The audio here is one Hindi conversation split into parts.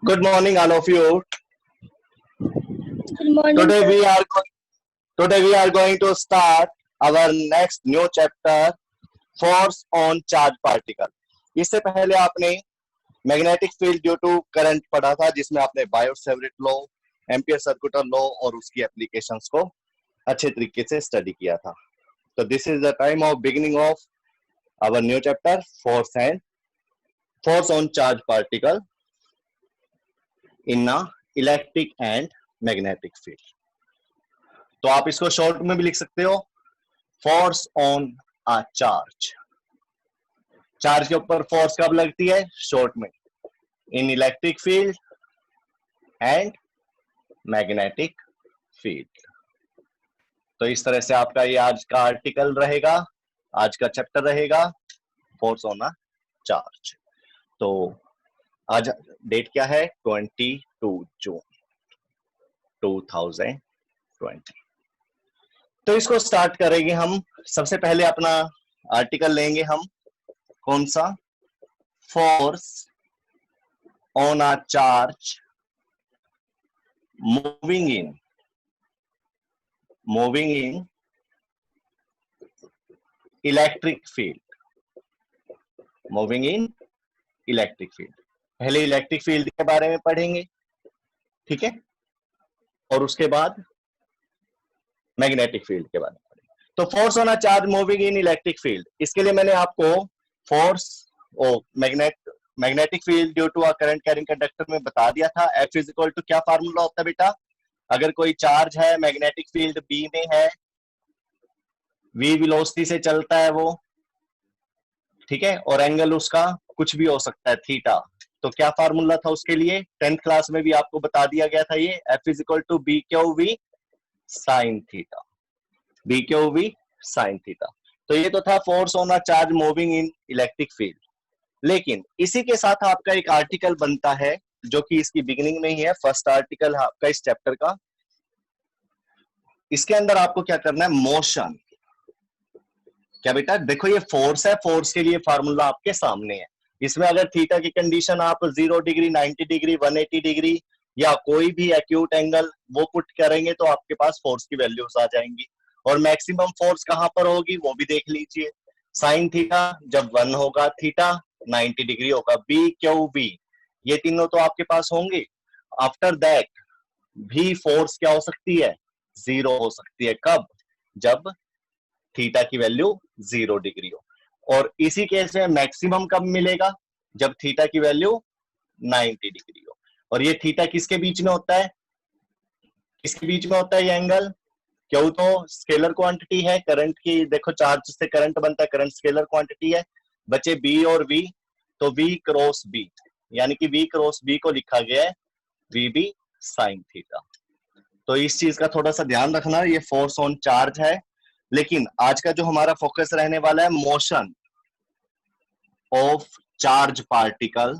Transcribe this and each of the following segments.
Good morning, all of you. Good morning, Today sir. we are going to start our next new chapter, force on charge particle. इससे पहले आपने magnetic field due to current पढ़ा था, जिसमें आपने Biot Savart law, Ampere circular law और उसकी एप्लीकेशंस को अच्छे तरीके से स्टडी किया था. तो this is the time of beginning of our new chapter, force on charge particle in a electric and magnetic field. तो आप इसको शॉर्ट में भी लिख सकते हो, force on a charge. Charge के ऊपर फोर्स कब लगती है? शॉर्ट में, इन electric field and magnetic field. तो इस तरह से आपका ये आज का आर्टिकल रहेगा, आज का चैप्टर रहेगा, फोर्स ऑन अ चार्ज. तो आज डेट क्या है? 22 जून 2020. तो इसको स्टार्ट करेंगे हम. सबसे पहले अपना आर्टिकल लेंगे हम, कौन सा? Force on a charge moving in electric field. Moving in electric field. पहले इलेक्ट्रिक फील्ड के बारे में पढ़ेंगे, ठीक है, और उसके बाद मैग्नेटिक फील्ड के बारे में पढ़ेंगे. तो force on a charge moving in electric field, इसके लिए मैंने आपको फोर्स और magnetic field due to a current carrying conductor में बता दिया था. F इज इक्वल टू क्या फार्मूला होता है बेटा? अगर कोई चार्ज है, मैग्नेटिक फील्ड B में है, V वेलोसिटी से चलता है वो, ठीक है, और एंगल उसका कुछ भी हो सकता है, थीटा. तो क्या फार्मूला था उसके लिए? 10th क्लास में भी आपको बता दिया गया था ये, F is equal to B Q V sine theta. B Q V sine theta. तो ये तो था force on a charge moving in electric field. लेकिन इसी के साथ आपका एक आर्टिकल बनता है, जो कि इसकी बिगिनिंग में ही है, फर्स्ट आर्टिकल आपका इस चैप्टर का. इसके अंदर आपको क्या करना है? मोशन. क्या बेटा? देखो ये फोर्स है, फोर्स के लिए फार्मूला आपके सामने है. इसमें अगर थीटा की कंडीशन आप 0 डिग्री, 90 डिग्री, 180 डिग्री या कोई भी एक्यूट एंगल वो पुट करेंगे तो आपके पास फोर्स की वैल्यूज आ जाएंगी. और मैक्सिमम फोर्स कहां पर होगी वो भी देख लीजिए. साइन थीटा जब 1 होगा, थीटा 90 डिग्री होगा, बी क्यू बी, ये तीनों तो आपके पास होंगे. आफ्टर दैट भी फोर्स क्या हो सकती है? 0 हो सकती है. कब? जब थीटा की वैल्यू 0 डिग्री हो. और इसी केस में मैक्सिमम कब मिलेगा? जब थीटा की वैल्यू 90 डिग्री हो. और ये थीटा किसके बीच में होता है? किसके बीच में होता है ये एंगल? क्यों तो स्केलर क्वांटिटी है करंट की. देखो चार्ज से करंट बनता है, करंट स्केलर क्वांटिटी है. बचे बी और वी, तो वी क्रॉस बी, यानी कि वी क्रॉस बी को लिखा गया है वी बी साइन थीटा. तो इस चीज का थोड़ा सा ध्यान रखना. ये फोर्स ऑन चार्ज है, लेकिन आज का जो हमारा फोकस रहने वाला है, motion of charge particle,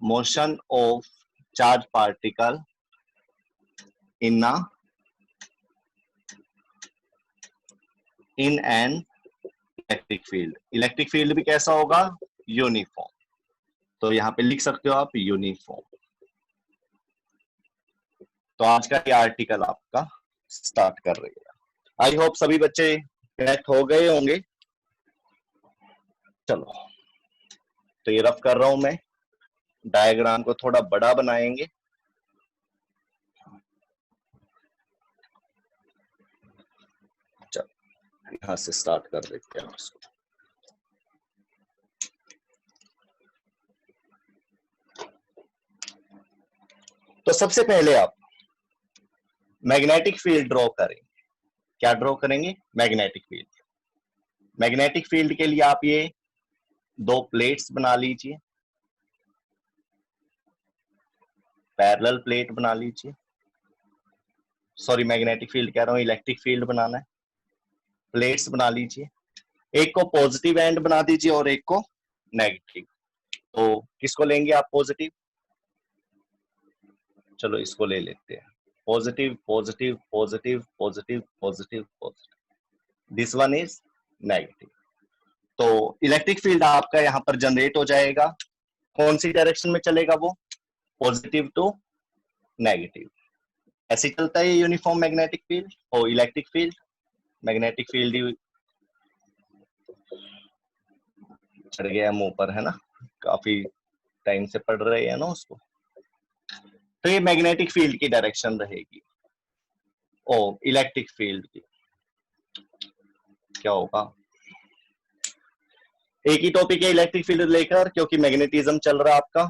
motion of charge particle in an electric field. Electric field भी कैसा होगा? यूनिफॉर्म. तो यहां पे लिख सकते हो आप यूनिफॉर्म. तो आज का ये आर्टिकल आपका स्टार्ट कर रही है. आई होप सभी बच्चे कनेक्ट हो गए होंगे. चलो, तो ये रफ कर रहा हूं मैं, डायग्राम को थोड़ा बड़ा बनाएंगे. चलो यहां से स्टार्ट कर देते हैं उसको. तो सबसे पहले आप मैग्नेटिक फील्ड ड्रॉ करेंगे. क्या ड्रॉ करेंगे? Magnetic field. मैग्नेटिक फील्ड के लिए आप ये दो प्लेट्स बना लीजिए, पैरेलल प्लेट बना लीजिए. सॉरी, मैग्नेटिक फील्ड कह रहा हूं, इलेक्ट्रिक फील्ड बनाना है. प्लेट्स बना लीजिए, एक को पॉजिटिव एंड बना दीजिए और एक को नेगेटिव. तो किसको लेंगे आप? पॉजिटिव. चलो इसको ले लेते हैं. Positive positive positive positive positive positive. This one is negative. तो इलेक्ट्रिक फील्ड आपका यहां पर जनरेट हो जाएगा. कौन सी डायरेक्शन में चलेगा वो? Positive to negative. ऐसे चलता है यूनिफॉर्म मैग्नेटिक फील्ड और इलेक्ट्रिक फील्ड। मैग्नेटिक फील्ड चढ़ गया मुंह पर, है ना, काफी टाइम से पढ़ रहे हैं ना उसको। तो ये मैग्नेटिक फील्ड की डायरेक्शन रहेगी। ओ इलेक्ट्रिक फील्ड की क्या होगा? एक ही टॉपिक है इलेक्ट्रिक फील्ड लेकर, क्योंकि मैग्नेटिज्म चल रहा है आपका।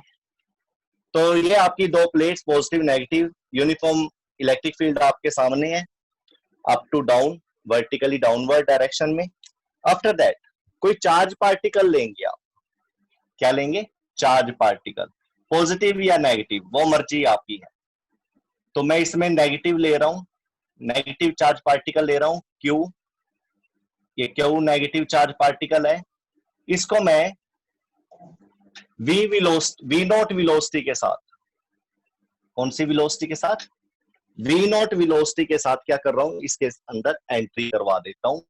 तो ये आपकी दो plates positive negative, uniform electric field आपके सामने है, up to down, vertically downward direction में। आफ्टर दैट कोई चार्ज पार्टिकल लेंगे आप। क्या लेंगे? चार्ज पार्टिकल, पॉजिटिव या नेगेटिव, वो मर्जी आपकी है। तो मैं इसमें नेगेटिव ले रहा हूं, नेगेटिव चार्ज पार्टिकल ले रहा हूं, क्यू। ये क्यू नेगेटिव चार्ज पार्टिकल है। इसको मैं वी नॉट वेलोसिटी के साथ, कौन सी वेलोसिटी के साथ? वी नॉट वेलोसिटी के साथ क्या कर रहा हूं, इसके अंदर एंट्री करवा देता हूं।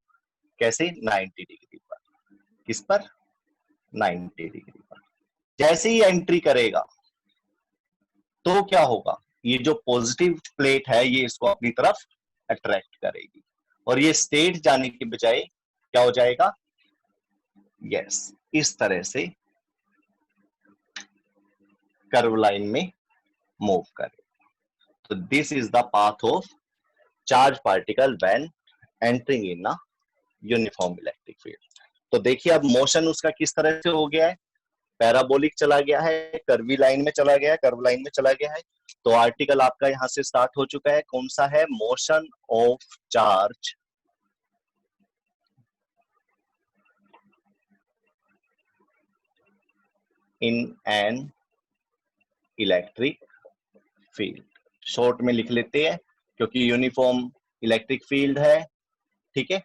कैसे? 90 डिग्री पर। किस पर? 90 डिग्री पर। जैसे ही एंट्री करेगा तो क्या होगा? ये जो पॉजिटिव प्लेट है ये इसको अपनी तरफ अट्रैक्ट करेगी और ये स्टेट जाने के बजाय क्या हो जाएगा? यस, इस तरह से कर्व लाइन में मूव करेगा। तो this is the path of charge particle when entering in a uniform electric field. तो देखिए अब मोशन उसका किस तरह से हो गया है, पैराबोलिक चला गया है, कर्वी लाइन में चला गया है, कर्व लाइन में चला गया है। तो आर्टिकल आपका यहां से स्टार्ट हो चुका है, कौन सा है? Motion of charge in an electric field. Short में लिख लेते हैं क्योंकि यूनिफॉर्म इलेक्ट्रिक फील्ड है, ठीक है,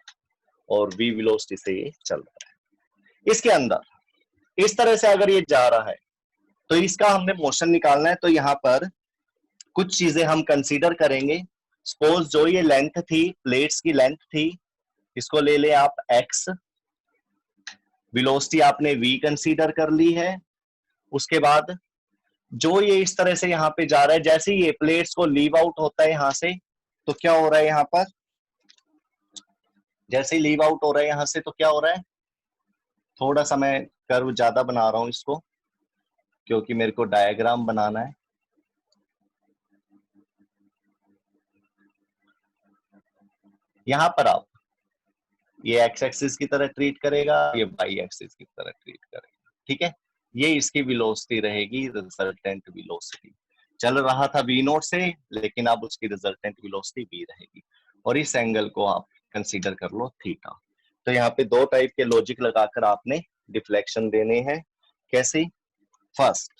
और v वेलोसिटी से ये चल रहा है। इसके अंदर इस तरह से अगर ये जा रहा है तो इसका हमने मोशन निकालना है। तो यहां पर कुछ चीजें हम कंसीडर करेंगे। सपोज जो ये लेंथ थी, प्लेट्स की लेंथ थी, इसको ले ले आप x, वेलोसिटी आपने v कंसीडर कर ली है। उसके बाद जो ये इस तरह से यहाँ पे जा रहा है, जैसे ही ये प्लेट्स को लीव आउट होता है यहां से, तो क्या हो रहा है यहाँ पर? जैसे ही लीव आउट हो रहा है यहां से तो क्या हो रहा है? थोड़ा सा मैं कर्व ज्यादा बना रहा हूं इसको क्योंकि मेरे को डायग्राम बनाना है। यहां पर आप ये एक्स एक्सिस की तरह ट्रीट करेगा, ये वाई एक्सिस की तरह ट्रीट करेगा, ठीक है। ये इसकी वेलोसिटी रहेगी, रिजल्टेंट वेलोसिटी। चल रहा था v नोट से, लेकिन अब उसकी रिजल्टेंट वेलोसिटी v रहेगी। और इस एंगल को आप कंसीडर कर लो थीटा। तो यहाँ पे दो टाइप के लॉजिक लगाकर आपने डिफ्लेक्शन देने हैं। कैसे? फर्स्ट,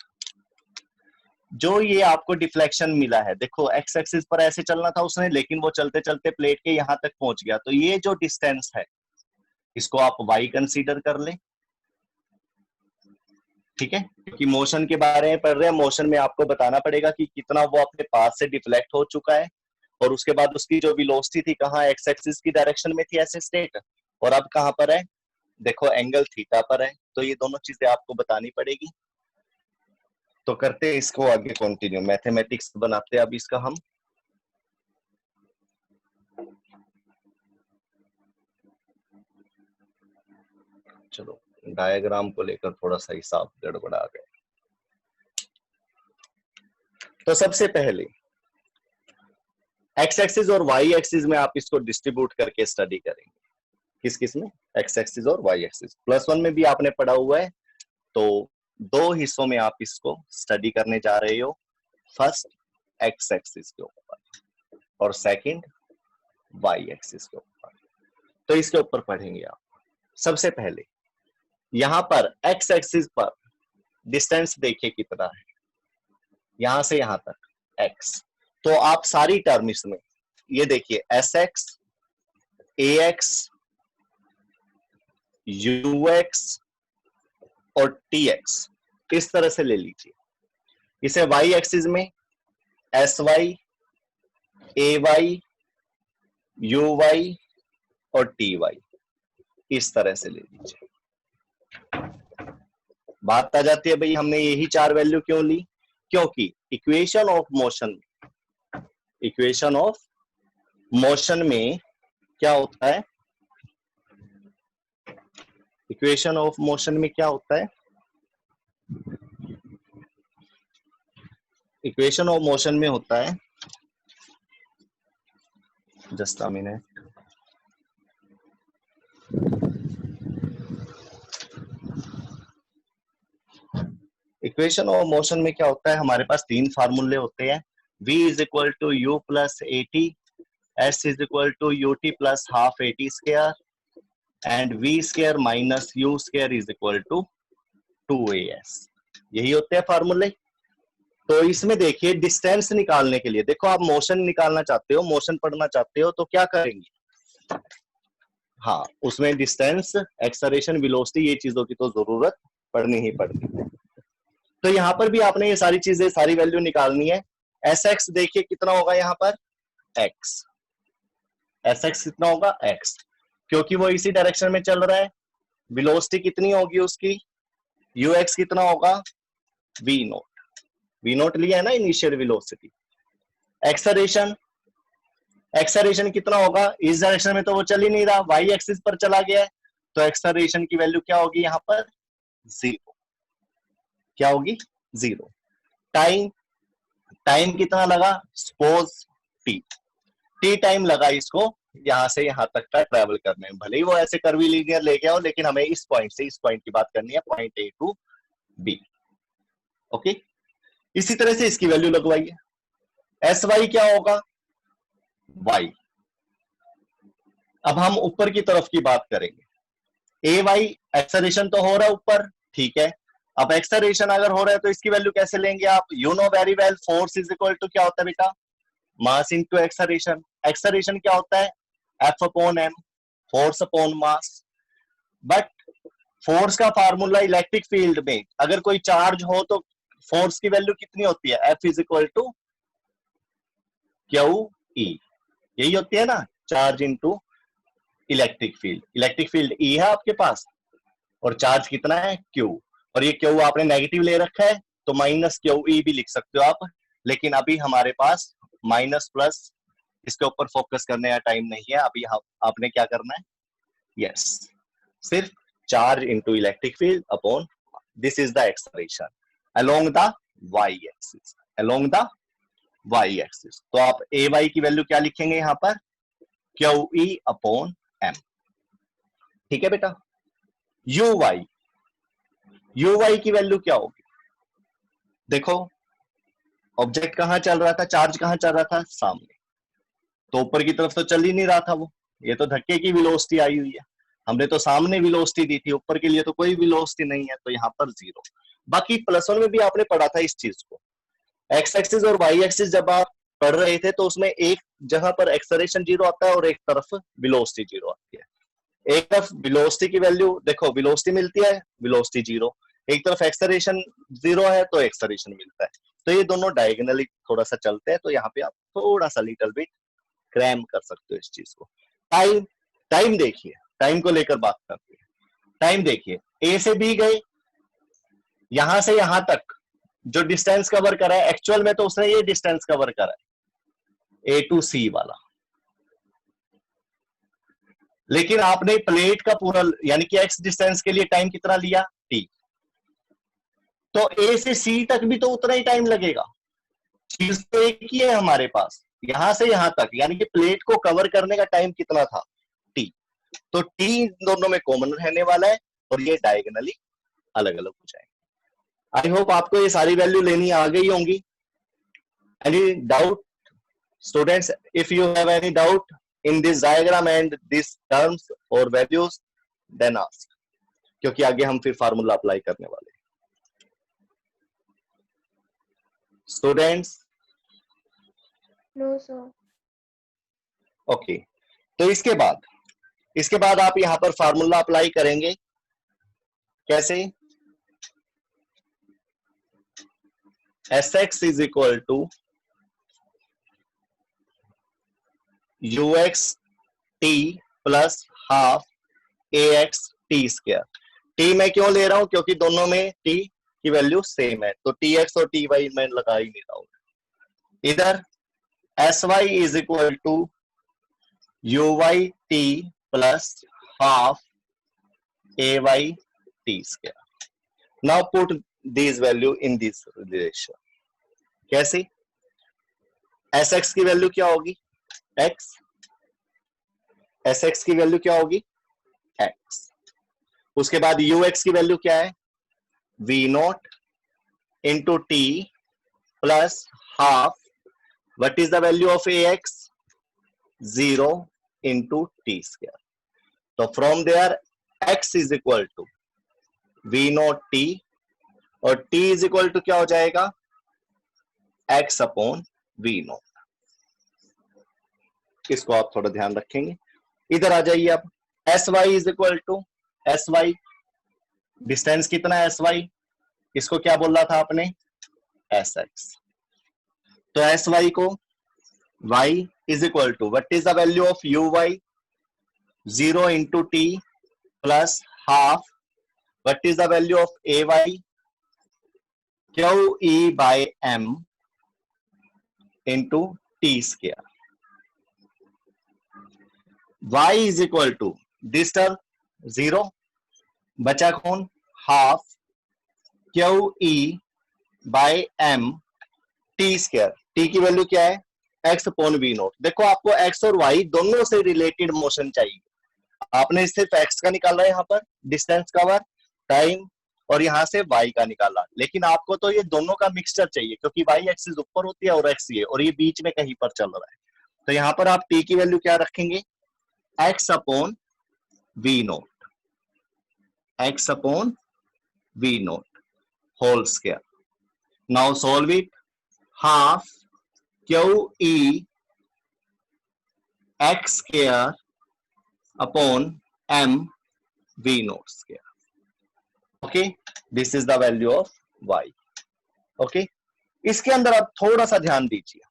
जो ये आपको डिफ्लेक्शन मिला है, देखो एक्स एक्सिस पर ऐसे चलना था उसने, लेकिन वो चलते चलते प्लेट के यहां तक पहुंच गया। तो ये जो डिस्टेंस है इसको आप y कंसीडर कर ले, ठीक है, क्योंकि मोशन के बारे में पढ़ रहे हैं। मोशन में आपको बताना पड़ेगा कि कितना वो अपने पाथ से डिफ्लेक्ट हो चुका है और उसके बाद उसकी जो वेलोसिटी थी कहाँ, एक्स एक्सिस की डायरेक्शन में थी ऐसे स्टेट, और अब कहां पर है? देखो एंगल थीटा पर है। तो ये दोनों चीजें आपको बतानी पड़ेगी। तो करते हैं इसको आगे कंटिन्यू, मैथमेटिक्स बनाते हैं अब इसका हम। चलो डायग्राम को लेकर थोड़ा सा हिसाब गड़बड़ा गया। तो सबसे पहले एक्स एक्सिस और वाई एक्सिस में आप इसको डिस्ट्रीब्यूट करके स्टडी करेंगे। किस किस में? एक्स एक्सिस और वाई एक्सिस। +1 में भी आपने पढ़ा हुआ है। तो दो हिस्सों में आप इसको स्टडी करने जा रहे हो। फर्स्ट एक्स एक्सिस के ऊपर और सेकंड वाई एक्सिस के ऊपर। तो इसके ऊपर पढ़ेंगे आप। सबसे पहले यहां पर एक्स एक्सिस पर डिस्टेंस देखिए कितना है, यहां से यहां तक x। तो आप सारी टर्म इसमें ये देखिए, S X, A X, U X और टी एक्स, इस तरह से ले लीजिए। इसे वाई एक्सिस में S Y, A Y, U Y और टी वाई, इस तरह से ले लीजिए। बात आ जाती है भाई हमने यही चार वैल्यू क्यों ली? क्योंकि equation of motion, equation of motion में क्या होता है, इक्वेशन ऑफ मोशन में क्या होता है, इक्वेशन ऑफ मोशन में होता है, just a minute, equation of motion में क्या होता है, हमारे पास तीन फार्मूले होते हैं, v is equal to U plus A T, s is equal to U T plus half A T square, and v square minus U square is equal to 2as। यही होते हैं फार्मूले। तो इसमें देखिए डिस्टेंस निकालने के लिए, देखो आप मोशन निकालना चाहते हो, मोशन पढ़ना चाहते हो तो क्या करेंगे, हाँ उसमें डिस्टेंस, एक्सेलरेशन, वेलोसिटी, ये चीजों की तो जरूरत पड़नी ही पड़नी है। तो यहाँ पर भी आपने ये सारी चीजें, सारी वैल्यू निकालनी है। एस एक्स देखिए कितना होगा यहाँ पर, एक्स, एस एक्स कितना होगा, एक्स, क्योंकि वो इसी डायरेक्शन में चल रहा है। वेलोसिटी कितनी होगी उसकी, यू एक्स कितना होगा, वी नोट, वी नोट लिया है ना इनिशियल वेलोसिटी। एक्सेलरेशन, एक्सेलरेशन कितना होगा, इस डायरेक्शन में तो वो चल ही नहीं रहा, वाई एक्सिस पर चला गया है, तो एक्सेलरेशन की वैल्यू क्या होगी यहाँ पर, जीरो, क्या होगी, जीरो। टाइम, टाइम कितना लगा, सपोज टी, टी टाइम लगा इसको यहां से यहां तक का ट्रेवल करने में, भले ही वो ऐसे कर्वी लीनियर ले गया हो, लेकिन हमें इस पॉइंट से इस पॉइंट की बात करनी है, point A to B. Okay, इसी तरह से इसकी वैल्यू लगवाइए। एस वाई क्या होगा, वाई। अब हम ऊपर की तरफ की बात करेंगे, ए वाई एक्सेलरेशन तो हो रहा है ऊपर, ठीक है। अब एक्सेलरेशन अगर हो रहा है तो इसकी वैल्यू कैसे लेंगे आप, you know very well, force is equal to क्या होता है बेटा, मास इनटू एक्सेलरेशन। एक्सेलरेशन क्या होता है, F upon M, force upon mass. But force का फार्मूला इलेक्ट्रिक फील्ड में अगर कोई चार्ज हो तो फोर्स की वैल्यू कितनी होती है, F is equal to Q E, यही होती है ना, charge into electric field. Electric field E है आपके पास और चार्ज कितना है, क्यू, और ये क्यू आपने नेगेटिव ले रखा है तो माइनस क्यू ई भी लिख सकते हो आप, लेकिन अभी हमारे पास माइनस प्लस इसके ऊपर फोकस करने का टाइम नहीं है। अभी आपने क्या करना है, यस, सिर्फ charge into electric field upon, this is the acceleration along the Y axis, along the Y axis. तो आप ए वाई की वैल्यू क्या लिखेंगे यहां पर, क्यू ई अपॉन एम, ठीक है बेटा। यू वाई, यू वाई की वैल्यू क्या होगी, देखो ऑब्जेक्ट कहां चल रहा था, चार्ज कहां चल रहा था, सामने, तो ऊपर की तरफ तो चल ही नहीं रहा था वो, ये तो धक्के की वेलोसिटी आई हुई है, हमने तो सामने वेलोसिटी दी थी, ऊपर के लिए तो कोई वेलोसिटी नहीं है, तो यहाँ पर जीरो। बाकी प्लस वन में भी आपने पढ़ा था इस चीज को, एक्स एक्सिस और वाई एक्सिस जब आप पढ़ रहे थे तो उसमें एक जगह पर एक्सेलरेशन जीरो आता है और एक तरफ वेलोसिटी जीरो आती है। एक तरफ वेलोसिटी की वैल्यू देखो, वेलोसिटी मिलती है, वेलोसिटी जीरो, एक तरफ एक्सेलरेशन जीरो है तो एक्सेलरेशन मिलता है, तो ये दोनों डायगोनली थोड़ा सा चलते हैं, तो यहाँ पे आप थोड़ा सा लिटिल बिट क्रैम कर सकते हो इस चीज को। टाइम, टाइम देखिए, टाइम को लेकर बात करते हैं। टाइम देखिए, ए से बी गए, यहां से यहां तक जो डिस्टेंस कवर करा है, एक्चुअल में तो उसने ये डिस्टेंस कवर करा है, ए टू सी वाला, लेकिन आपने प्लेट का पूरा यानी कि एक्स डिस्टेंस के लिए टाइम कितना लिया, टी, तो ए से सी तक भी तो उतना ही टाइम लगेगा, चीज तो एक ही है हमारे पास, यहां से यहां तक, यानी कि प्लेट को कवर करने का टाइम कितना था, टी, तो टी दोनों में कॉमन रहने वाला है और ये डायगोनली अलग अलग हो जाएंगे। आई होप आपको ये सारी वैल्यू लेनी आ गई होंगी। Any doubt students, if you have any doubt in this diagram and these terms or values, then ask, क्योंकि आगे हम फिर फार्मूला अप्लाई करने वाले हैं। स्टूडेंट्स, नो सर, ओके, तो इसके बाद आप यहां पर फार्मूला अप्लाई करेंगे, कैसे, S X is equal to you X T plus half A x T square. T मैं क्यों ले रहा हूं, क्योंकि दोनों में टी की वैल्यू सेम है, तो tx और ty मैं लगा ही नहीं रहा हूं। इधर sy is equal to uy t plus half ay t square. Now put this value in this relation. कैसे? sx की वैल्यू क्या होगी? x। sx की वैल्यू क्या होगी? x। उसके बाद ux की वैल्यू क्या है? v naught into T plus half, what is the value of ax? 0 into T square. तो from there x is equal to v naught t और t इज इक्वल टू क्या हो जाएगा? x upon v naught. इसको आप थोड़ा ध्यान रखेंगे। इधर आ जाइए अब, sy is equal to sy, distance कितना है sy? इसको क्या बोल रहा था आपने? sx। तो sy को y is equal to what is the value of uy? 0 into T plus half, what is the value of ay? QE by m into T square. y is equal to this term 0, बचा कौन? Half QE by m T square. T की वैल्यू क्या है? x upon we nought. देखो आपको x और y दोनों से रिलेटेड मोशन चाहिए। आपने सिर्फ x का निकाला है यहाँ पर, डिस्टेंस कवर, टाइम, और यहाँ से y का निकाला, लेकिन आपको तो ये दोनों का मिक्सचर चाहिए, क्योंकि y एक्सिस ऊपर होती है और x ये, और ये बीच में कहीं पर चल रहा है। तो यहाँ पर आप t की वैल्यू क्या रखेंगे? x upon we naught, x upon we naught whole square. Now solve it. Half QE x square upon m v naught square. Okay, this is the value of y। Okay, इसके अंदर आप थोड़ा सा ध्यान दीजिए।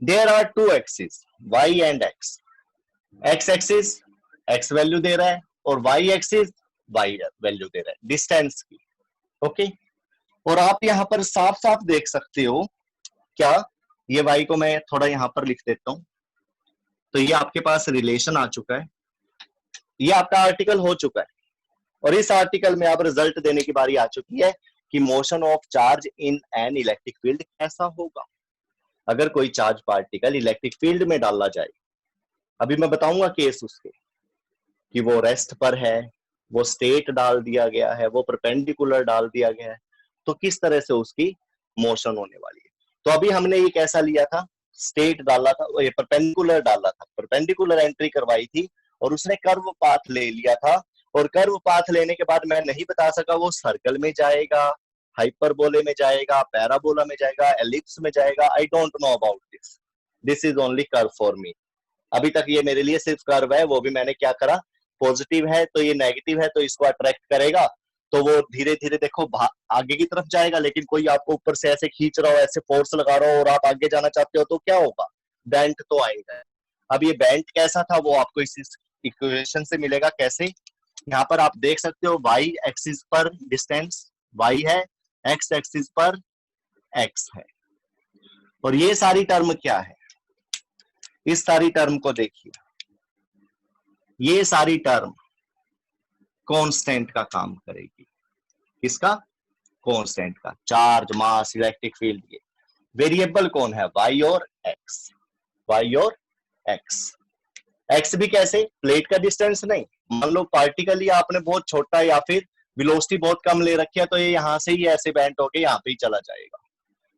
There are two axis y and x। x axis x value दे रहा है और y एक्सिस y वैल्यू दे रहा है डिस्टेंस की। ओके, और आप यहां पर साफ साफ देख सकते हो, क्या ये y को मैं थोड़ा यहां पर लिख देता हूं, तो ये आपके पास रिलेशन आ चुका है, ये आपका आर्टिकल हो चुका है, और इस आर्टिकल में अब रिजल्ट देने की बारी आ चुकी है कि motion of charge in an electric field कैसा होगा अगर कोई चार्ज पार्टिकल इलेक्ट्रिक फील्ड में डाला जाए। अभी मैं बताऊंगा केस उसके, कि वो रेस्ट पर है, वो स्टेट डाल दिया गया है, वो परपेंडिकुलर डाल दिया गया है, तो किस तरह से उसकी मोशन होने वाली है। तो अभी हमने ये कैसा लिया था? स्टेट डाला था, ये परपेंडिकुलर डाला था, परपेंडिकुलर एंट्री करवाई थी, और उसने कर्व पाथ ले लिया था, और कर्व पाथ लेने के बाद मैं नहीं बता सका वो सर्कल में जाएगा, हाइपरबोले में जाएगा, पैराबोला में जाएगा, एलिप्स में जाएगा। I don't know about this, this is only curve for me. अभी तक ये मेरे लिए सिर्फ कर्व है, वो भी मैंने क्या करा, पॉजिटिव है तो ये नेगेटिव है, तो इसको अट्रैक्ट करेगा, तो वो धीरे धीरे देखो आगे की तरफ जाएगा, लेकिन कोई आपको ऊपर से ऐसे खींच रहा हो, ऐसे फोर्स लगा रहा हो, और आप आगे जाना चाहते हो, तो क्या होगा? बेंट तो आएगा। अब ये बेंट कैसा था वो आपको इस इक्वेशन से मिलेगा। कैसे? यहाँ पर आप देख सकते हो, y एक्सिस पर डिस्टेंस y है, x एक्सिस पर x है, और ये सारी टर्म क्या है? इस सारी टर्म को देखिए, ये सारी टर्म कांस्टेंट का काम करेगी। किसका? कांस्टेंट का। चार्ज, मास, इलेक्ट्रिक फील्ड, ये वेरिएबल कौन है? y और x, y और x। x भी कैसे? प्लेट का डिस्टेंस नहीं, मान लो पार्टिकल ही आपने बहुत छोटा या फिर वेलोसिटी बहुत कम ले रखी है, तो ये यहां से ही ऐसे बेंट होके यहाँ पे ही चला जाएगा,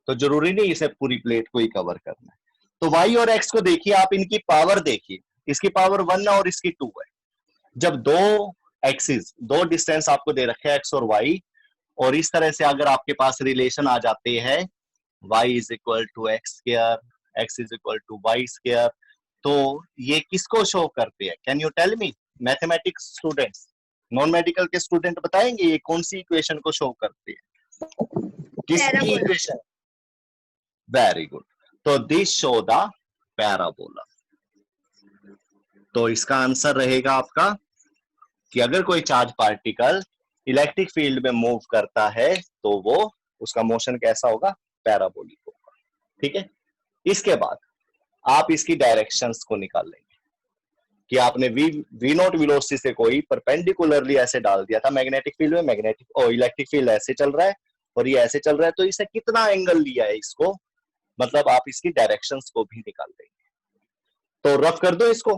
तो जरूरी नहीं इसे पूरी प्लेट को ही कवर करना है। तो y और x को देखिए आप, इनकी पावर देखिए, इसकी पावर 1 है और इसकी 2 है। जब दो एक्सिस, दो डिस्टेंस आपको दे रखे हैं x और y, और इस तरह से अगर आपके पास रिलेशन आ जाते हैं y is equal to X square, x is equal to Y square, तो ये किसको शो करते हैं? Can you tell me? Mathematics students, non medical के स्टूडेंट बताएंगे ये कौन सी इक्वेशन को शो करते हैं? किसकी इक्वेशन? वेरी गुड, तो दिस शो द पैराबोला। तो इसका आंसर रहेगा आपका कि अगर कोई चार्ज पार्टिकल इलेक्ट्रिक फील्ड में मूव करता है तो वो उसका मोशन कैसा होगा, पैराबोलिक होगा। ठीक है, इसके बाद आप इसकी डायरेक्शंस को निकाल लेंगे कि आपने वी नॉट वेलोसिटी से कोई परपेंडिकुलरली ऐसे डाल दिया था मैग्नेटिक फील्ड में, मैग्नेटिक और इलेक्ट्रिक फील्ड ऐसे चल रहा है और ये ऐसे चल रहा है, तो इसे कितना एंगल लिया है इसको, मतलब आप इसकी डायरेक्शंस को भी निकाल देंगे। तो रफ कर दो इसको।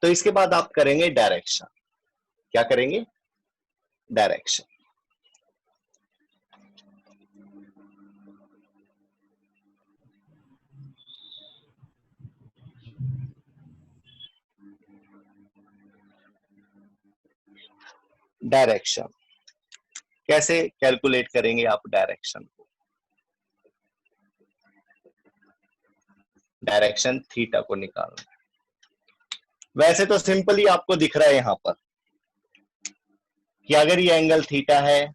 तो इसके बाद आप करेंगे डायरेक्शन। क्या करेंगे, डायरेक्शन। डायरेक्शन कैसे कैलकुलेट करेंगे आप डायरेक्शन को, डायरेक्शन थीटा को निकालना है। वैसे तो सिंपली आपको दिख रहा है यहां पर कि अगर ये एंगल थीटा है,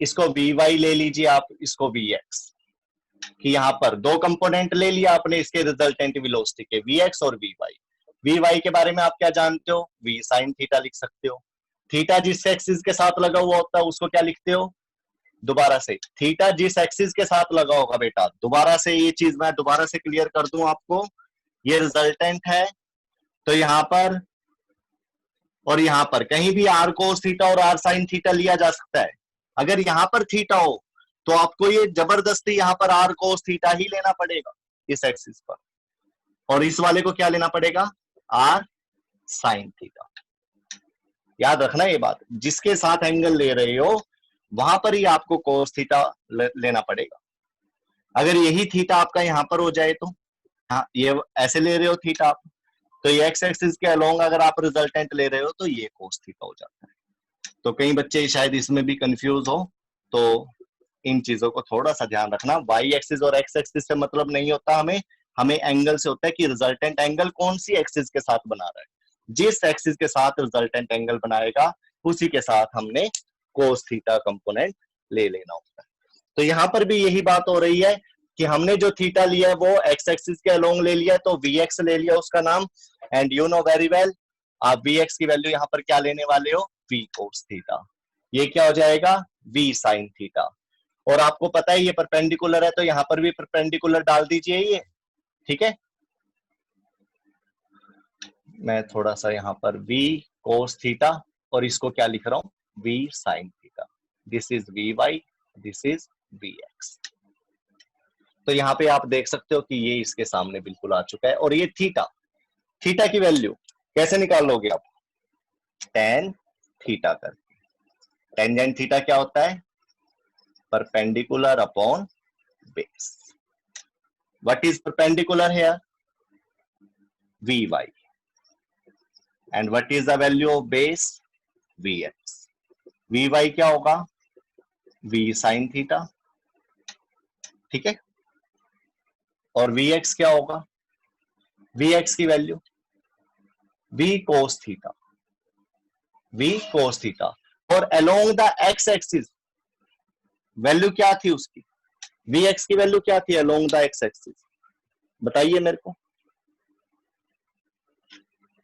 इसको वी वाई ले लीजिए आप, इसको वी एक्स, कि यहां पर दो कंपोनेंट ले लिया आपने इसके रिजल्टेंट वेलोसिटी के, वी एक्स और वी वाई। वी वाई के बारे में आप क्या जानते हो, वी साइन थीटा लिख सकते हो। थीटा जिस एक्सिस के साथ लगा हुआ होता है उसको क्या लिखते हो, दोबारा से थीटा जिस एक्सिस के साथ लगा होगा बेटा, दोबारा से ये चीज मैं दोबारा से क्लियर कर दूं आपको, ये रिजल्टेंट है तो यहां पर और यहां पर कहीं भी आर कोस थीटा और आर साइन थीटा लिया जा सकता है। अगर यहां पर थीटा हो तो आपको ये जबरदस्ती यहां पर आर कोस थीटा ही लेना पड़ेगा इस एक्सिस पर, और इस वाले को क्या लेना पड़ेगा, आर साइन थीटा। याद रखना ये बात, जिसके साथ एंगल ले रहे हो वहां पर ही आपको कोस थीटा लेना पड़ेगा। अगर यही थीटा आपका यहां पर हो जाए तो, हाँ ये ऐसे ले रहे हो थीटा आप, तो ये एक्स एक्सिस के अलोंग अगर आप रिजल्टेंट ले रहे हो तो ये कोस थीटा हो जाता है। तो कई बच्चे शायद इसमें भी कंफ्यूज हो, तो इन चीजों को थोड़ा सा ध्यान रखना। वाई एक्सिस और एक्स एक्सिस से मतलब नहीं होता हमें, हमें एंगल से होता है कि रिजल्टेंट एंगल कौन सी एक्सिस के साथ बना रहा है। जिस एक्सिस के साथ रिजल्टेंट एंगल बनाएगा उसी के साथ हमने कोस थीटा कंपोनेंट ले लेना होता है। तो यहां पर भी यही बात हो रही है कि हमने जो थीटा लिया है वो एक्स एक्सिस के अलोंग ले लिया, तो वी एक्स ले लिया उसका नाम, and you know very well आप वी एक्स की वैल्यू यहां पर क्या लेने वाले हो, वी कोस थीटा। ये क्या हो जाएगा, वी साइन थीटा। और आपको पता है ये परपेंडिकुलर है तो यहां पर भी परपेंडिकुलर डाल दीजिए ये, ठीक है। मैं थोड़ा सा यहां पर v कोस थीटा और इसको क्या लिख रहा हूं, v sine theta. This is V Y, this is V X. तो यहाँ पे आप देख सकते हो कि ये इसके सामने बिल्कुल आ चुका है। और ये थीटा, थीटा की वैल्यू कैसे निकालोगे आप, टेन थीटा करके। टेंजेंट थीटा क्या होता है, perpendicular upon base. What is perpendicular here, V Y, and what is the value of base, vx। vy क्या होगा, v sin थीटा, ठीक है। और vx क्या होगा, vx की value v cos theta, v cos theta. और along the x axis value क्या थी उसकी, vx की वैल्यू क्या थी along the x एक्सिस, बताइए मेरे को।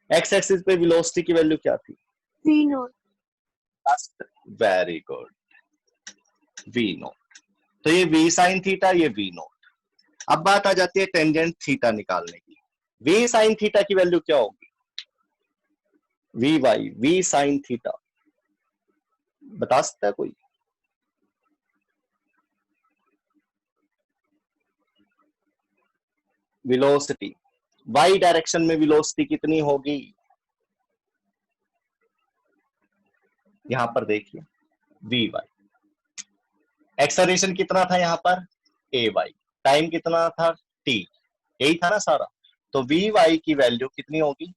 x एक्सिस पे वेलोसिटी की वैल्यू क्या थी, V naught. Very good, v not. तो ये v साइन थीटा, ये v नॉट। अब बात आ जाती है टेंजेंट थीटा निकालने की। v साइन थीटा की वैल्यू क्या होगी, V Y, v sine theta, बता सकता है कोई, वेलोसिटी y डायरेक्शन में वेलोसिटी कितनी होगी, यहां पर देखिए वी वाई, एक्सेलरेशन कितना था यहां पर, ए वाई, टाइम कितना था, टी, यही था ना सारा। तो वी वाई की वैल्यू कितनी होगी,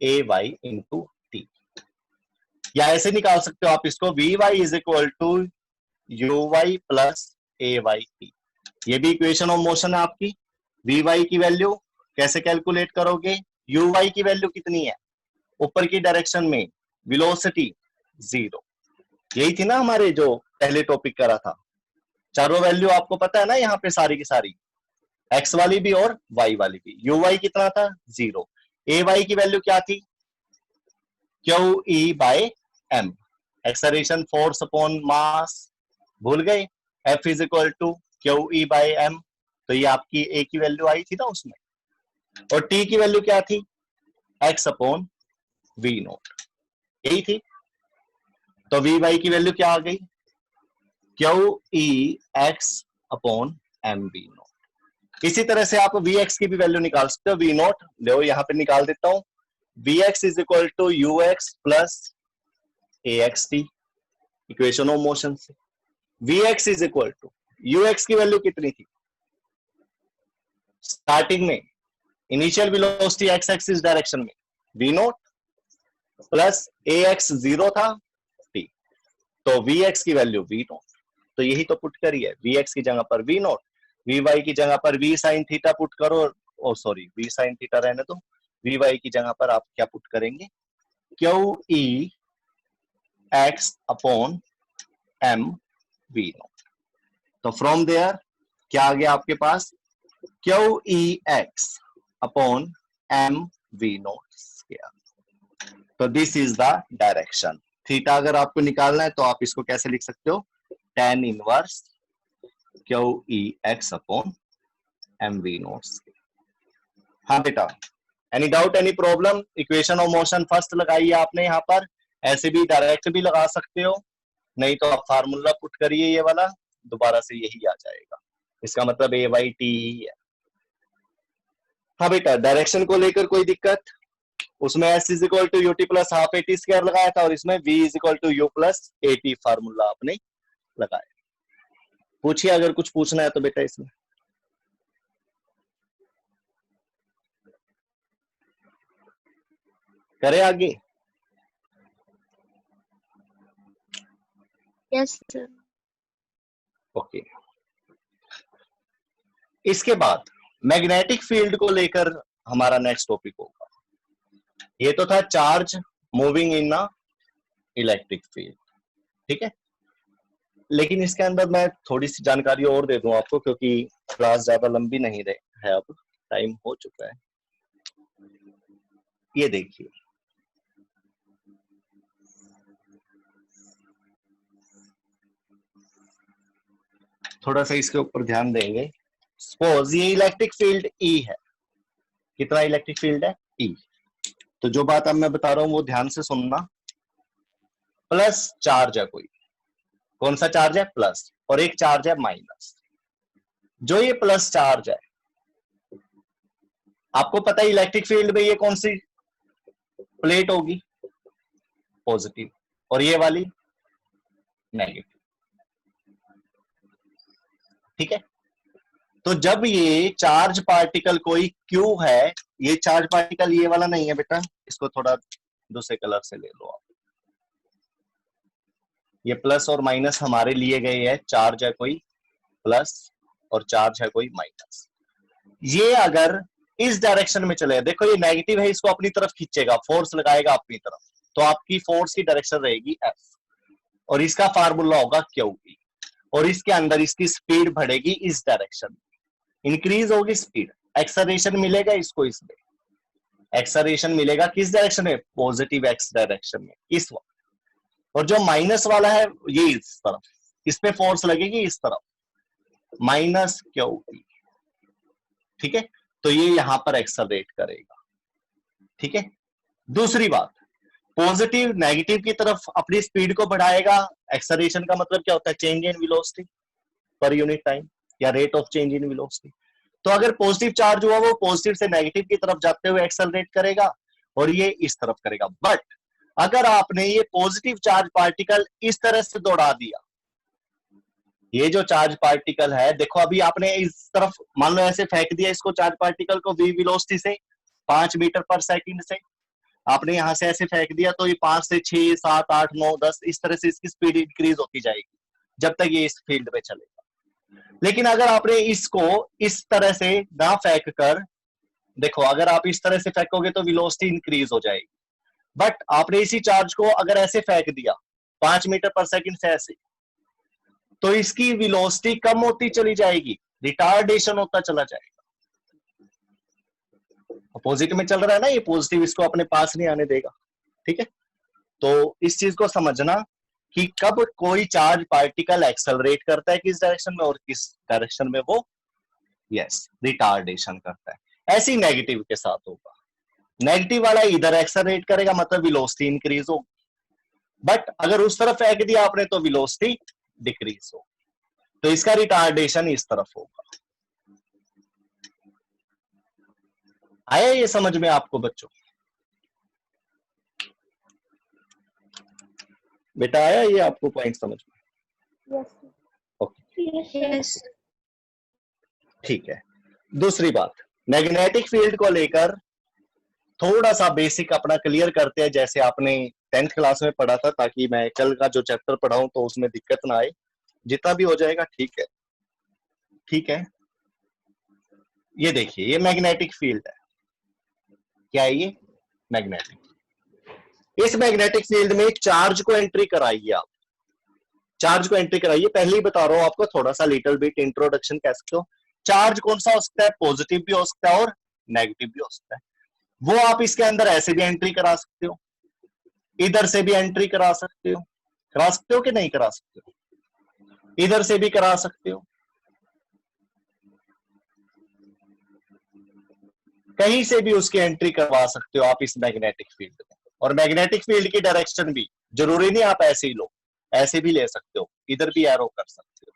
ए वाई इंटू टी। या ऐसे निकाल सकते हो आप इसको, V Y is equal to U Y plus A Y T. ये भी इक्वेशन ऑफ मोशन है आपकी। वी वाई की वैल्यू कैसे कैलकुलेट करोगे, यू वाई की वैल्यू कितनी है, ऊपर की डायरेक्शन में वेलोसिटी जीरो। यही थी ना हमारे जो पहले टॉपिक करा था, चारों वैल्यू आपको पता है ना यहाँ पे सारी की सारी। एक्स वाली भी और वाई वाली भी। यू वाई कितना था 0, ए वाई की वैल्यू क्या थी Q E by M, acceleration force upon mass, भूल गए, F is equal to Q E by M, तो ये आपकी ए की वैल्यू आई थी ना उसमें, और टी की वैल्यू क्या थी एक्स अपॉन वी नोट, यही थी। तो वी बाई की वैल्यू क्या आ गई Q E X upon M V nought. इसी तरह से आप वी एक्स की भी वैल्यू निकाल सकते हो, वी नोट लो यहां पे निकाल देता हूं, v x is equal to you x plus a x t, equation of motion से। V x is equal to you x की वैल्यू कितनी थी स्टार्टिंग में, initial velocity x axis direction में v naught plus a x 0 था टी, तो वी एक्स की वैल्यू वी नोट, तो यही तो पुट करी है, वी एक्स की जगह पर वी नोट, वी वाई की जगह पर वी साइन थीटा पुट करो, ओ सॉरी वी साइन थीटा रहने दो, वी वाई की जगह पर आप क्या पुट करेंगे Q E X upon M V naught. तो फ्रॉम देयर क्या आ गया आपके पास Q E X upon M V naught. तो this is the direction. Theta अगर आपको निकालना है तो आप इसको कैसे लिख सकते हो tan inverse Q E X upon M V noughts. हाँ बेटा, any doubt any problem? Equation of motion first लगाइए आपने यहाँ पर, ऐसे भी डायरेक्ट भी लगा सकते हो, नहीं तो आप फार्मूला पुट करिए ये वाला, दोबारा से यही आ जाएगा, इसका मतलब ए वाई टी है। हाँ बेटा, डायरेक्शन को लेकर कोई दिक्कत? उसमें s is equal to U T plus half A T square लगाया था, और इसमें v is equal to U plus A T formula आपने लगाया। पूछिए अगर कुछ पूछना है तो बेटा इसमें। करे आगे? Yes, sir. ओके। इसके बाद मैग्नेटिक फील्ड को लेकर हमारा नेक्स्ट टॉपिक होगा। ये तो था चार्ज मूविंग इन अ इलेक्ट्रिक फील्ड, ठीक है, लेकिन इसके अंदर मैं थोड़ी सी जानकारी और दे दूं आपको, क्योंकि क्लास ज्यादा लंबी नहीं रही है, अब टाइम हो चुका है। ये देखिए, थोड़ा सा इसके ऊपर ध्यान देंगे। सपोज ये इलेक्ट्रिक फील्ड ई है, कितना इलेक्ट्रिक फील्ड है ई, तो जो बात अब मैं बता रहा हूं वो ध्यान से सुनना। प्लस चार्ज है कोई, कौन सा चार्ज है प्लस, और एक चार्ज है माइनस। जो ये प्लस चार्ज है, आपको पता है इलेक्ट्रिक फील्ड में ये कौन सी प्लेट होगी पॉजिटिव, और ये वाली नेगेटिव, ठीक है। तो जब ये चार्ज पार्टिकल कोई क्यू है, ये चार्ज पार्टिकल ये वाला नहीं है बेटा, इसको थोड़ा दूसरे कलर से ले लो आप, ये प्लस और माइनस हमारे लिए गए हैं, चार्ज है कोई प्लस और चार्ज है कोई माइनस। ये अगर इस डायरेक्शन में चले, देखो ये नेगेटिव है, इसको अपनी तरफ खींचेगा, फोर्स लगाएगा अपनी तरफ, तो आपकी फोर्स की डायरेक्शन रहेगी एफ, और इसका फार्मूला होगा क्यू ई, और इसके अंदर इसकी स्पीड बढ़ेगी इस डायरेक्शन में, इंक्रीज होगी स्पीड, एक्सेलरेशन मिलेगा इसको, इसमें एक्सेलरेशन मिलेगा किस डायरेक्शन में, पॉजिटिव एक्स डायरेक्शन में, इस वक्त। और जो माइनस वाला है ये इस तरफ, इस पे फोर्स लगेगी इस तरफ, माइनस क्यू ई, ठीक है। तो ये यहां पर एक्सेलरेट करेगा, ठीक है। दूसरी बात, पॉजिटिव नेगेटिव की तरफ अपनी स्पीड को बढ़ाएगा। एक्सेलरेशन का मतलब क्या होता है, change in velocity per unit time, या rate of change in velocity. तो अगर पॉजिटिव चार्ज हुआ वो पॉजिटिव से नेगेटिव की तरफ जाते हुए एक्सेलरेट करेगा, और ये इस तरफ करेगा। बट अगर आपने ये पॉजिटिव चार्ज पार्टिकल इस तरह से दौड़ा दिया, ये जो चार्ज पार्टिकल है, देखो अभी आपने इस तरफ मान लो ऐसे फेंक दिया इसको, चार्ज पार्टिकल को वी वेलोसिटी से 5 मीटर पर सेकंड से, आपने यहां से ऐसे फेंक दिया, तो ये 5 से 6 7 8 9 10 इस तरह से इसकी स्पीड इंक्रीज होती जाएगी जब तक ये इस फील्ड में चलेगा। लेकिन अगर आपने इसको इस तरह से ना फेंक कर, देखो अगर आप इस तरह से फेंकोगे तो वेलोसिटी इंक्रीज हो जाएगी, बट आपने इसी चार्ज को अगर ऐसे फेंक दिया 5 मीटर पर सेकंड से ऐसे, तो इसकी वेलोसिटी कम होती चली जाएगी, रिटार्डेशन होता चला जाएगा। अपोजिट में चल रहा है ना, ये पॉजिटिव इसको अपने पास नहीं आने देगा, ठीक है। तो इस चीज को समझना कि कब कोई चार्ज पार्टिकल एक्सेलरेट करता है किस डायरेक्शन में और किस डायरेक्शन में वो रिटार्डेशन करता है। ऐसी नेगेटिव के साथ होगा, नेगेटिव वाला इधर एक्सेलरेट करेगा मतलब वेलोसिटी इंक्रीज हो, बट अगर उस तरफ फेंक दिया आपने तो वेलोसिटी डिक्रीज हो, तो इसका रिटार्डेशन इस तरफ होगा। आया ये समझ में आपको बच्चों? बेटा आया ये आपको पॉइंट समझ में? Yes. Okay Yes. ठीक है। दूसरी बात, मैग्नेटिक फील्ड को लेकर थोड़ा सा बेसिक अपना क्लियर करते हैं, जैसे आपने 10th क्लास में पढ़ा था, ताकि मैं कल का जो चैप्टर पढ़ाऊं तो उसमें दिक्कत ना आए, जितना भी हो जाएगा ठीक है, ठीक है। ये देखिए, ये मैग्नेटिक फील्ड है, क्या है ये? मैग्नेटिक। इस मैग्नेटिक फील्ड में चार्ज को एंट्री कराइए आप, चार्ज को एंट्री कराइए। पहले ही बता रहा हूं आपको, थोड़ा सा लिटिल बिट इंट्रोडक्शन कह सकते हो। चार्ज कौन सा हो सकता है? पॉजिटिव भी हो सकता है और नेगेटिव भी हो सकता है। वो आप इसके अंदर ऐसे भी एंट्री करा सकते हो, इधर से भी एंट्री करा सकते हो कि नहीं करा सकते हो? इधर से भी करा सकते हो, कहीं से भी उसकी एंट्री करवा सकते हो आप इस मैग्नेटिक फील्ड में। और मैग्नेटिक फील्ड की डायरेक्शन भी जरूरी नहीं आप ऐसे ही लो, ऐसे भी ले सकते हो, इधर भी एरो कर सकते हो,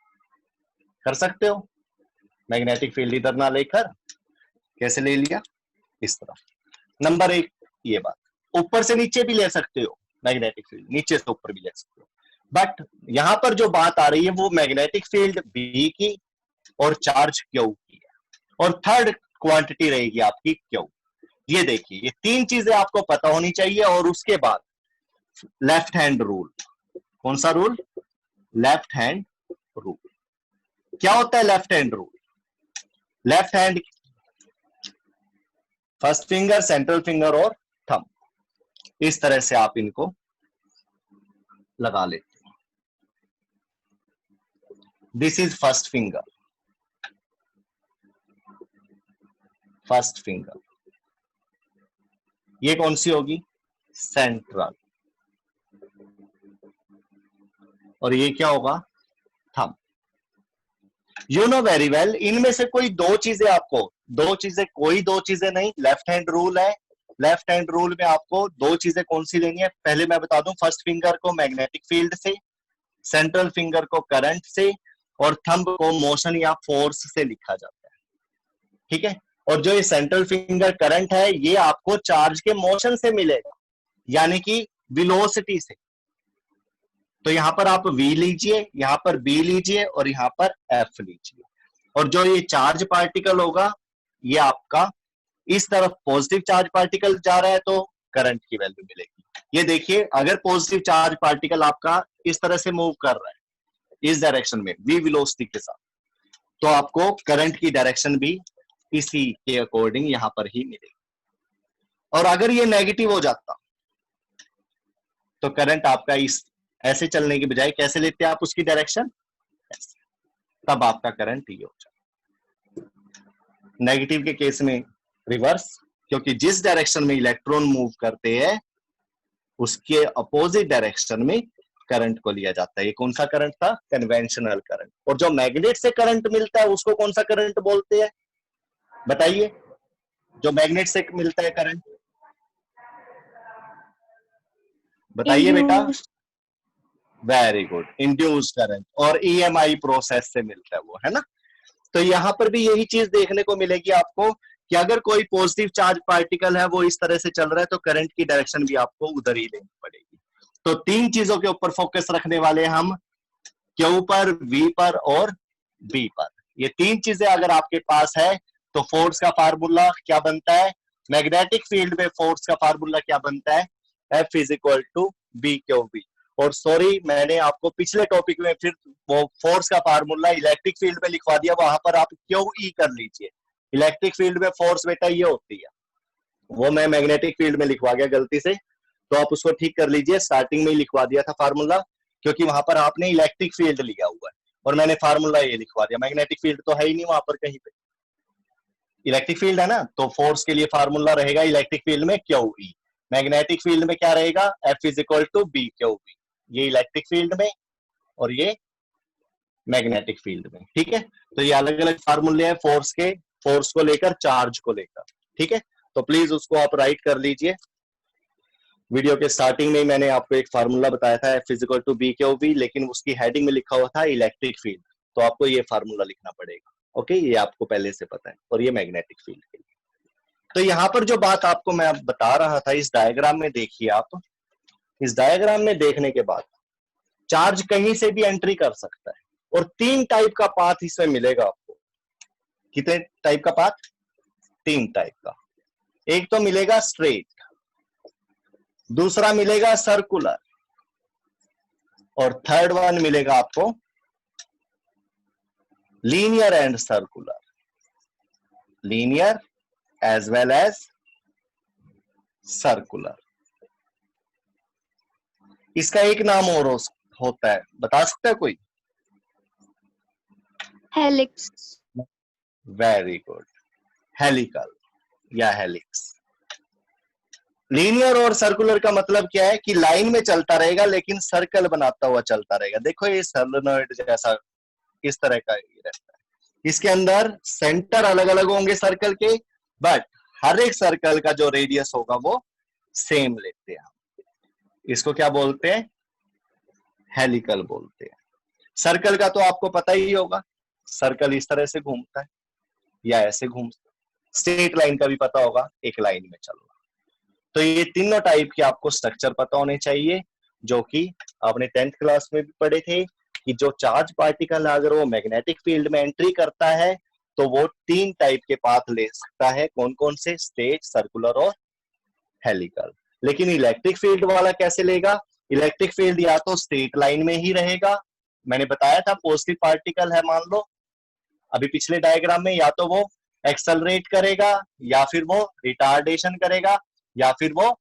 कर सकते हो। मैग्नेटिक फील्ड इधर ना लेकर कैसे ले लिया? इस तरफ। नंबर 1 ये बात। ऊपर से नीचे भी ले सकते हो मैग्नेटिक फील्ड, नीचे से ऊपर भी ले सकते हो, बट यहां पर जो बात आ रही है वो मैग्नेटिक फील्ड बी की और चार्ज क्यू की है, और थर्ड क्वांटिटी रहेगी आपकी क्यू। ये देखिए, ये 3 चीजें आपको पता होनी चाहिए। और उसके बाद लेफ्ट हैंड रूल। कौन सा रूल? Left hand rule. क्या होता है left hand rule? Left hand, first finger, central finger और थंब, इस तरह से आप इनको लगा लेते हो। This is first finger, first finger. ये कौन सी होगी? सेंट्रल। और ये क्या होगा? Thumb. You know very well, इनमें से कोई दो चीजें आपको, दो चीजें, कोई दो चीजें नहीं, लेफ्ट हैंड रूल है। लेफ्ट हैंड रूल में आपको दो चीजें कौन सी लेनी है? पहले मैं बता दूं, फर्स्ट फिंगर को मैग्नेटिक फील्ड से, सेंट्रल फिंगर को करंट से, और थंब को मोशन या फोर्स से लिखा जाता है, ठीक है। और जो ये सेंट्रल फिंगर करंट है, ये आपको चार्ज के मोशन से मिलेगा, यानी कि वेलोसिटी से। तो यहां पर आप V लीजिए, यहां पर B लीजिए और यहां पर F लीजिए। और जो ये चार्ज पार्टिकल होगा, ये आपका इस तरफ पॉजिटिव चार्ज पार्टिकल जा रहा है तो करंट की वैल्यू मिलेगी। ये देखिए, अगर पॉजिटिव चार्ज पार्टिकल आपका इस तरह से मूव कर रहा है इस डायरेक्शन में V वेलोसिटी के साथ, तो आपको करंट की डायरेक्शन भी इसी के अकॉर्डिंग यहां पर ही मिलेगी। और अगर ये नेगेटिव हो जाता तो करंट आपका इस ऐसे चलने की बजाय कैसे लेते हैं आप उसकी डायरेक्शन? तब आपका करंट ये हो जाए। नेगेटिव के केस में रिवर्स, क्योंकि जिस डायरेक्शन में इलेक्ट्रॉन मूव करते हैं उसके अपोजिट डायरेक्शन में करंट को लिया जाता है। ये कौन सा करंट था? Conventional current. और जो मैग्नेट से करंट मिलता है उसको कौन सा करंट बोलते हैं? बताइए, जो मैग्नेट से मिलता है करंट, बताइए बेटा। Very good, induced current. और EMI प्रोसेस से मिलता है वो, है ना। तो यहां पर भी यही चीज देखने को मिलेगी आपको कि अगर कोई पॉजिटिव चार्ज पार्टिकल है वो इस तरह से चल रहा है तो करंट की डायरेक्शन भी आपको उधर ही लेनी पड़ेगी। तो 3 चीजों के ऊपर फोकस रखने वाले हम, Q पर, V पर और B पर। ये 3 चीजें अगर आपके पास है तो फोर्स का फार्मूला क्या बनता है? मैग्नेटिक फील्ड में फोर्स का फार्मूला क्या बनता है? F is equal to BQV। और सॉरी, मैंने आपको पिछले टॉपिक में फिर वो फोर्स का फार्मूला इलेक्ट्रिक फील्ड में लिखवा दिया, वहां पर आप QE कर लीजिए। इलेक्ट्रिक फील्ड में फोर्स बेटा ये होती है, वो मैं मैग्नेटिक फील्ड में लिखवा गया गलती से, तो आप उसको ठीक कर लीजिए। स्टार्टिंग में ही लिखवा दिया था फार्मूला, क्योंकि वहां पर आपने इलेक्ट्रिक फील्ड लिया हुआ है और मैंने फार्मूला ये लिखवा दिया। मैग्नेटिक फील्ड तो है ही नहीं वहां पर कहीं पे, इलेक्ट्रिक फील्ड है ना, तो फोर्स के लिए फार्मूला रहेगा इलेक्ट्रिक फील्ड में क्यू ई, मैग्नेटिक फील्ड में क्या रहेगा, F is equal to B Q B, ये इलेक्ट्रिक फील्ड में और ये मैग्नेटिक फील्ड में। ठीक है, तो ये अलग अलग फार्मूले हैं फोर्स के, फोर्स को लेकर, चार्ज को लेकर। ठीक है, तो प्लीज उसको आप राइट कर लीजिए। वीडियो के स्टार्टिंग में ही मैंने आपको एक फार्मूला बताया था F is equal to B Q B, लेकिन उसकी हेडिंग में लिखा हुआ था इलेक्ट्रिक फील्ड, तो आपको ये फार्मूला लिखना पड़ेगा। ओके, ये आपको पहले से पता है, और ये मैग्नेटिक फील्ड के लिए। तो यहाँ पर जो बात आपको मैं बता रहा था, इस डायग्राम में देखिए आप, इस डायग्राम में देखने के बाद चार्ज कहीं से भी एंट्री कर सकता है, और 3 टाइप का पाथ इसमें मिलेगा आपको। कितने टाइप का पाथ? 3 टाइप का। एक तो मिलेगा स्ट्रेट, दूसरा मिलेगा सर्कुलर, और थर्ड वन मिलेगा आपको linear and circular, linear as well as circular. इसका एक नाम और होता है, बता सकता है कोई? हेलिक्स। वेरी गुड, हेलिकल या हेलिक्स। लीनियर और सर्कुलर का मतलब क्या है कि लाइन में चलता रहेगा लेकिन सर्कल बनाता हुआ चलता रहेगा। देखो ये सोलेनॉइड जैसा इस तरह का ये रहता है, इसके अंदर सेंटर अलग अलग होंगे सर्कल के, बट हर एक सर्कल का जो रेडियस होगा वो सेम लेते हैं। इसको क्या बोलते हैं? हेलिकल बोलते हैं। सर्कल का तो आपको पता ही होगा, सर्कल इस तरह से घूमता है या ऐसे घूमता है। स्ट्रेट लाइन का भी पता होगा, एक लाइन में चलना। तो ये तीनों टाइप के आपको स्ट्रक्चर पता होने चाहिए, जो कि आपने 10th क्लास में भी पढ़े थे कि जो चार्ज पार्टिकल अगर वो मैग्नेटिक फील्ड में एंट्री करता है तो वो 3 टाइप के पाथ ले सकता है। कौन कौन से? स्ट्रेट, सर्कुलर और हेलिकल। लेकिन इलेक्ट्रिक फील्ड वाला कैसे लेगा? इलेक्ट्रिक फील्ड या तो स्ट्रेट लाइन में ही रहेगा, मैंने बताया था पॉजिटिव पार्टिकल है मान लो अभी पिछले डायग्राम में, या तो वो एक्सेलरेट करेगा, या फिर वो रिटार्डेशन करेगा, या फिर वो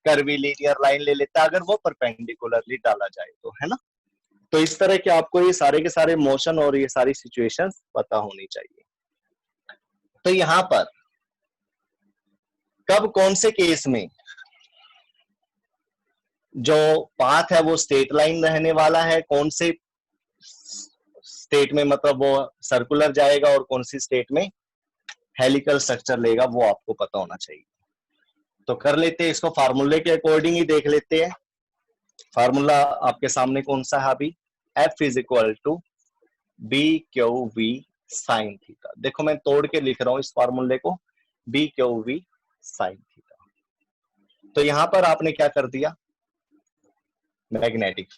कर्वीलिनियर लाइन ले लेता है अगर वो परपेंडिकुलरली डाला जाए तो, है ना। तो इस तरह के आपको ये सारे के सारे मोशन और ये सारी सिचुएशंस पता होनी चाहिए। तो यहां पर कब कौन से केस में जो पाथ है वो स्ट्रेट लाइन रहने वाला है, कौन से स्टेट में मतलब वो सर्कुलर जाएगा और कौन सी स्टेट में हेलिकल स्ट्रक्चर लेगा, वो आपको पता होना चाहिए। तो कर लेते हैं इसको, फार्मूले के अकॉर्डिंग ही देख लेते हैं। फार्मूला आपके सामने कौन सा है अभी? F is equal to B Q V sine theta. देखो मैं तोड़ के लिख रहा हूं इस फार्मूले को, B Q V sine theta. तो यहां पर आपने क्या कर दिया? मैग्नेटिक